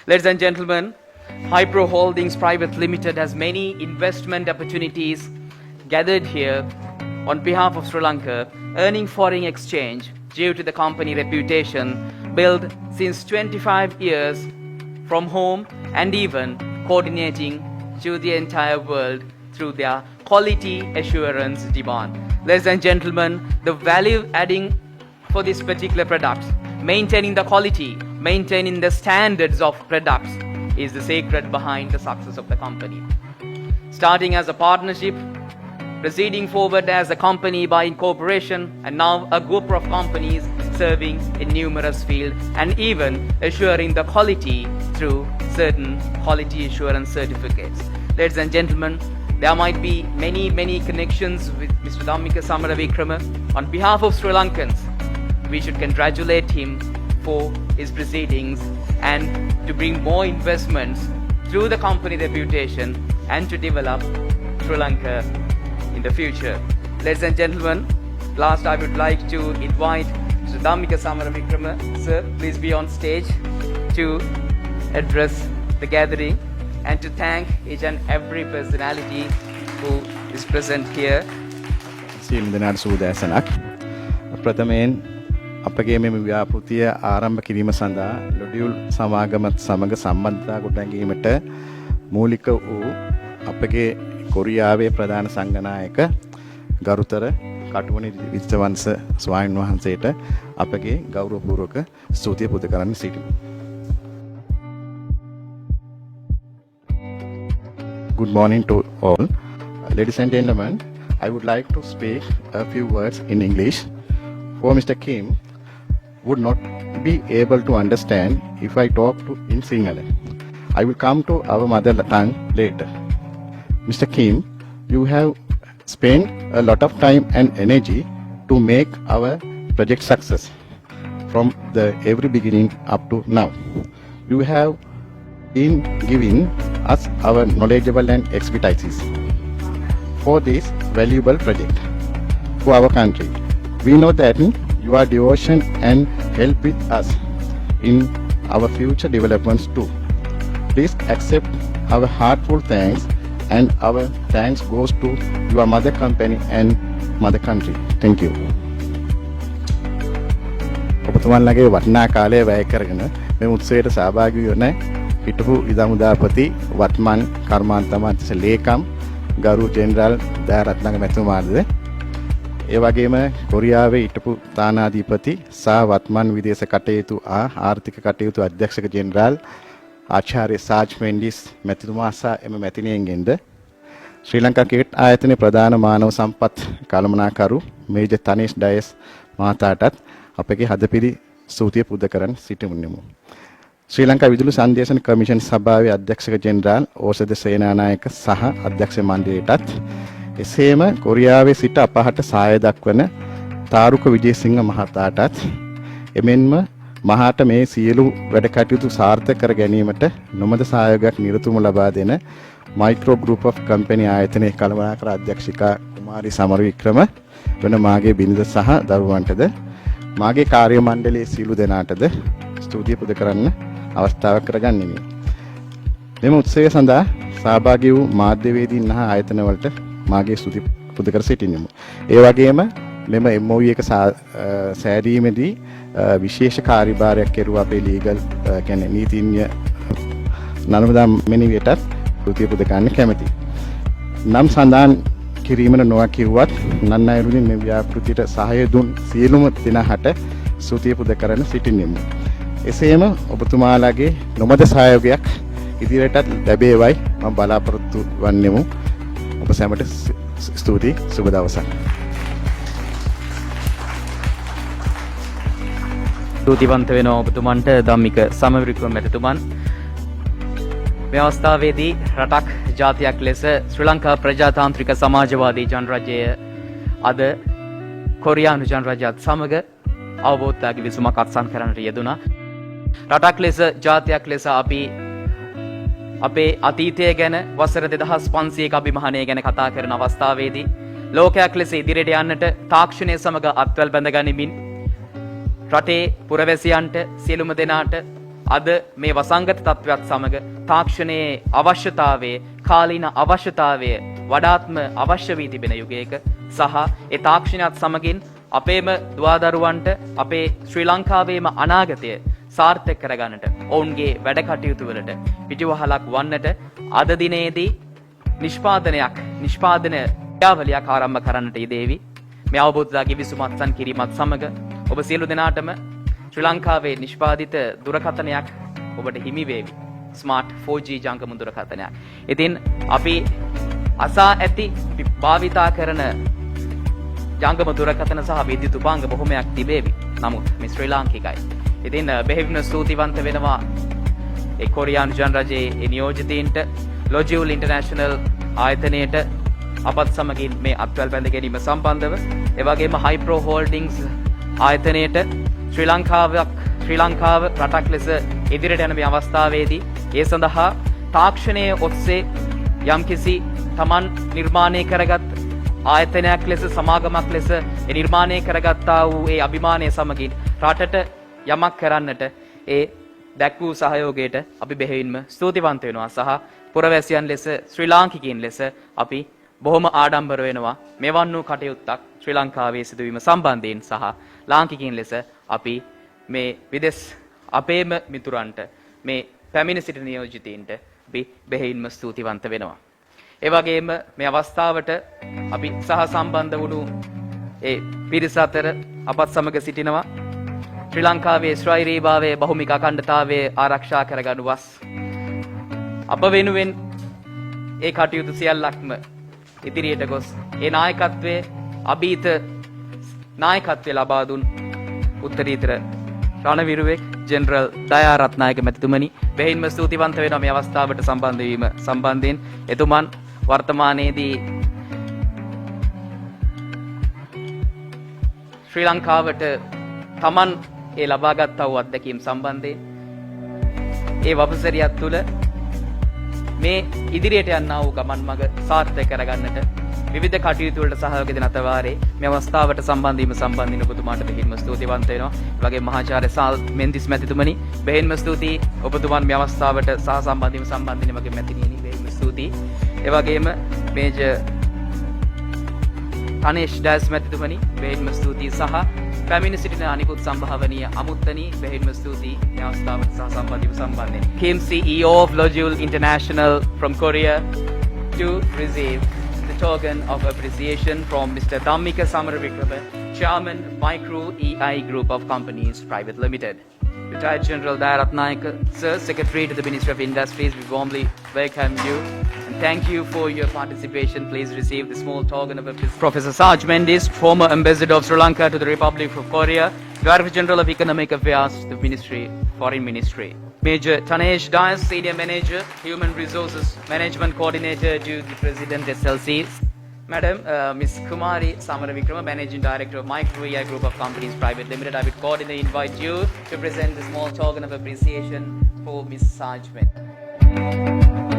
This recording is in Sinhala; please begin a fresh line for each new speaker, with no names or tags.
Ladies and gentlemen, Hypro Holdings Private Limited has many investment opportunities gathered here on behalf of Sri Lanka, earning foreign exchange due to the company reputation built since 25 years from home and even coordinating to the entire world through their quality assurance demand. Ladies and gentlemen, the value adding for this particular product, maintaining the quality, maintaining the standards of products is the secret behind the success of the company. Starting as a partnership, proceeding forward as a company by incorporation, and now a group of companies serving in numerous fields and even assuring the quality through certain quality assurance certificates. Ladies and gentlemen, there might be many connections with Mr. Dhammika Samaravikrama. On behalf of Sri Lankans, we should congratulate him for his proceedings and to bring more investments through the company reputation and to develop Sri Lanka in the future. Ladies and gentlemen, last I would like to invite Mr. Dhammika Samaravikrama. Sir, please be on stage to address the gathering and to thank each and every personality who is present here.
සියලු දෙනාට සුබදෑසනක්. ප්‍රථමයෙන් අපගේ මෙම ව්‍යාපෘතිය ආරම්භ කිරීම සඳහා ලොඩියුල් සමාගමත් සමග සම්බන්ධතා ගොඩනැගීමට මූලික වූ අපගේ කොරියාවේ ප්‍රධාන සංඝනායක ගරුතර කටුවනේ විජිතවංශ ස්වාමීන් වහන්සේට අපගේ ගෞරවපූර්වක ස්තුතිය පුද කරන්න සිටිමු. Good morning to all. Ladies and gentlemen, I would like to speak a few words in English. For Mr. Kim would not be able to understand if I talk in Sinhala. I will come to our mother tongue later. Mr. Kim, you have spent a lot of time and energy to make our project success from the every beginning up to now. You have been giving us our knowledgeable and expertise for this valuable project for our country. We know that your devotion and help with us in our future developments too. Please accept our heartfelt thanks, and our thanks goes to your mother company and mother country. Thank you. ඔබතුමන්ලගේ වටිනා කාලය වැය කරගෙන මේ උත්සවයට සහභාගී වන හිටපු ඉදමුදාපති වත්මන් කර්මාන්ත අමාත්‍ය ලේකම් ගරු ජෙනරාල් දයාරත්නගේ මැතිතුමාද ඒ වගේම කොරියාවේ හිටපු තානාධිපති සහ වත්මන් විදේශ කටයුතු ආර්ථික කටයුතු අධ්‍යක්ෂක ජෙනරාල් ආචාර්ය සාජ් මෙන්ඩිස් මැතිතුමා සහ එම මැතිණියන්ගෙන්ද ශ්‍රී ලංකා ක්‍රිකට් ආයතනයේ ප්‍රධාන මානව සම්පත් කළමනාකරු මේජර් තනේෂ් ඩයස් මහතාටත් අපගේ හදපිරි ස්තුතිය පුද කරන් සිටිමුනිමු. ශ්‍රී ලංකා විදුලි සංදේශන කමිෂන් සභාවේ අධ්‍යක්ෂක ජෙනරාල් ඕසද සේනානායක සහ අධ්‍යක්ෂ මණ්ඩලයටත් එසේම කොරියාවේ සිට අපහට සහාය දක්වන තාරුක විජේසිංහ මහතාටත් එමෙන්ම මහාට මේ සියලු වැඩ කටයුතු සාර්ථක කර ගැනීමට නොමද සහයෝගයක් නිරතුරුව ලබා දෙන මයික්‍රෝ ගෲප් ඔෆ් කම්පැනි ආයතනයේ කළමනාකර අධ්‍යක්ෂිකා කුමාරි සමරවික්‍රම වෙන මාගේ බිරිඳ සහ දරුවන්ටද මාගේ කාර්ය මණ්ඩලයේ සියලු දෙනාටද ස්තුතිය පුද කරන්න අවස්ථාවක් කරගන්නෙමි. මෙම උත්සවය සඳහා සහභාගී වූ මාධ්‍යවේදීන් හා ආයතන වලට මාගේ ස්තුති පුද කර සිටින්නෙමු. ඒ වගේම මෙම MOU එක සෑදීමේදී විශේෂ කාර්යභාරයක් කෙරුවා අපේ ලීගල් කියන්නේ නීතිඥ නර්මදා මෙනිවියටත් ස්තුතිය පුද ගන්න කැමැතියි. නම් සඳහන් කිරීමන නොකියුවත් නන්නයිරුලින් මේ ව්‍යාපෘතියට සහාය දුන් සියලුම දෙනාට ස්තුතිය පුද කරන සිටින්නෙමු. එසේම ඔබතුමාලාගේ නොමද සහයෝගයක් ඉදිරියටත් ලැබේවයි මම බලාපොරොත්තු වන්නෙමු. ඔබ සැමට ස්තුතියි. සුබ දවසක්.
ස්තුතිවන්ත වෙනවා ඔබතුමන්ට ධම්මික සමරවික්‍රම මැතිතුමන්. මේ අවස්ථාවේදී රටක් ජාතියක් ලෙස ශ්‍රී ලංකා ප්‍රජාතාන්ත්‍රික සමාජවාදී ජනරජය අද කොරියානු ජනරජයත් සමග අවබෝධතාවගේ විසුමක් අත්සන් කරන්නට යෙදුණා. රටක් ලෙස ජාතියක් ලෙස අපි අපේ අතීතය ගැන වසර 2500ක අභිමානය ගැන කතා කරන අවස්ථාවේදී ලෝකයක් ලෙස ඉදිරියට යන්නට තාක්ෂණය සමග අත්වැල් බැඳ ගනිමින් රටේ පුරවැසියන්ට සියලුම දෙනාට අද මේ වසංගත තත්ත්වයක් සමග තාක්ෂණයේ අවශ්‍යතාවයේ කාලීන අවශ්‍යතාවය වඩාත්ම අවශ්‍ය වී තිබෙන යුගයක සහ ඒ තාක්ෂණයත් සමගින් අපේම දුවදරුවන්ට අපේ ශ්‍රී ලංකාවේම අනාගතය සාර්ථක කරගන්නට ඔවුන්ගේ වැඩ කටයුතු වලට පිටිවහලක් වන්නට අද දිනේදී නිෂ්පාදන ක්‍රියාවලියක් ආරම්භ කරන්නට යෙදේවි. මේ අවබෝධතා කිවිසුමත් සන් කිරීමත් සමග ඔබ සියලු දෙනාටම ශ්‍රී ලංකාවේ නිෂ්පාදිත දුරකථනයක් ඔබට හිමි වේවි. ස්මාර්ට් 4G ජංගම දුරකථනයක්. ඉතින් අපි අසා ඇති භාවිතා කරන ජංගම දුරකථන සහ විද්‍යුත් උපාංග බොහොමයක් තිබේවි. නමුත් මේ ශ්‍රී ලාංකිකයි. ඉතින් බෙහෙවින්ම ස්තුතිවන්ත වෙනවා ඒ කොරියානු ජන රජයේ නියෝජිතයින්ට, ලොජියුල් ඉන්ටර්නැෂනල් ආයතනයට අපත් සමගින් මේ අත්වැල් බැඳ ගැනීම සම්බන්ධව, ඒ වගේම හයිප්‍රෝ හෝල්ඩින්ග්ස් ආයතනයට ශ්‍රී ලංකාව රටක් ලෙස ඉදිරියට යන මේ අවස්ථාවේදී ඒ සඳහා තාක්ෂණයේ ඔස්සේ යම්කිසි Taman නිර්මාණය කරගත් ආයතනයක් ලෙස, සමාගමක් ලෙස නිර්මාණය කරගත්තා වූ ඒ අභිමානය සමගින් රටට යමක් කරන්නට ඒ දැක් වූ සහයෝගයට අපි බෙහෙවින්ම ස්තුතිවන්ත වෙනවා සහ පුරවැසියන් ලෙස, ශ්‍රී ලාංකිකයින් ලෙස අපි බොහොම ආඩම්බර වෙනවා මෙවන් වූ කටයුත්තක් ශ්‍රී ලංකාවේ සිදුවීම සම්බන්ධයෙන් සහ ලාංකිකයින් ලෙස අපි මේ විදෙස් අපේම මිතුරන්ට, මේ පැමිණ සිටින නියෝජිතයින්ට අපි බෙහෙවින්ම ස්තුතිවන්ත වෙනවා. ඒ වගේම මේ අවස්ථාවට අපි සහ සම්බන්ධ වුණු ඒ පිරිස අතර අපත් සමග සිටිනවා ශ්‍රී ලංකාවේ ස්වෛරීභාවයේ බහුමික අඛණ්ඩතාවයේ ආරක්ෂා කරගනු වස් අප වෙනුවෙන් ඒ කටයුතු සියල්ලක්ම ඉදිරියට ගොස් ඒ නායකත්වයේ අභීත නායකත්වය ලබා දුන් උත්තරීතර රණවිරුවෙක් ජෙනරල් දයා රත්නායක මැතිතුමනි බෙහෙවින්ම ස්තුතිවන්ත වෙනවා මේ අවස්ථාවට සම්බන්ධ වීම සම්බන්ධයෙන්. එතුමන් වර්තමානයේදී ශ්‍රී ලංකාවට Taman ඒ ලබාගත් වූ අත්දැකීම් සම්බන්ධයෙන් ඒ වපසරියත් තුළ මේ ඉදිරියට යන්නා වූ ගමන් මඟ සාර්ථක කරගන්නට විවිධ කටයුතු වලට සහයෝගය දෙන අතරවාරේ මේ අවස්ථාවට සම්බන්ධ වීම සම්බන්ධයෙන් ඔබතුමාට බෙහෙවින්ම ස්තුතිවන්ත වෙනවා. ඒ වගේම මහාචාර්ය සාල් මෙන්දිස් මැතිතුමනි බෙහෙවින්ම ස්තුතියි ඔබතුමන් මේ අවස්ථාවට සහ සම්බන්ධ වීම සම්බන්ධයෙන් මගේ මැතිණියනි බෙහෙවින්ම ස්තුතියි. ඒ වගේම මේජර් අනේෂ් ඩයස් මැතිතුමනි බෙහෙවින්ම ස්තුතියි සහ පැමිණ සිටින අනිකුත් සම්භාවනීය අමුත්තනි බෙහෙවින්ම ස්තුතියි මේ අවස්ථාවට සහ සම්බන්ධ වීම සම්බන්ධයෙන්. Kim CEO of Lojul International from Korea to receive the token of appreciation from Mr. Dhammika Samaravikrama, Chairman, Micro EI Group of Companies Private Limited. Retired General Daya Ratnayaka, Sir, Secretary to the Ministry of Industries, we warmly welcome you and thank you for your participation. Please receive the small token of appreciation. Professor Saj Mendis, former Ambassador of Sri Lanka to the Republic of Korea, Director General of Economic Affairs to the Ministry, Foreign Ministry. Major Tanesh Dias, Senior Manager, Human Resources Management Coordinator to the President SLC. Madam, Ms. Kumari Samaravikrama, Managing Director of Micro EI Group of Companies Private Limited. I would cordially invite you to present the small token of appreciation for Ms. Sajman.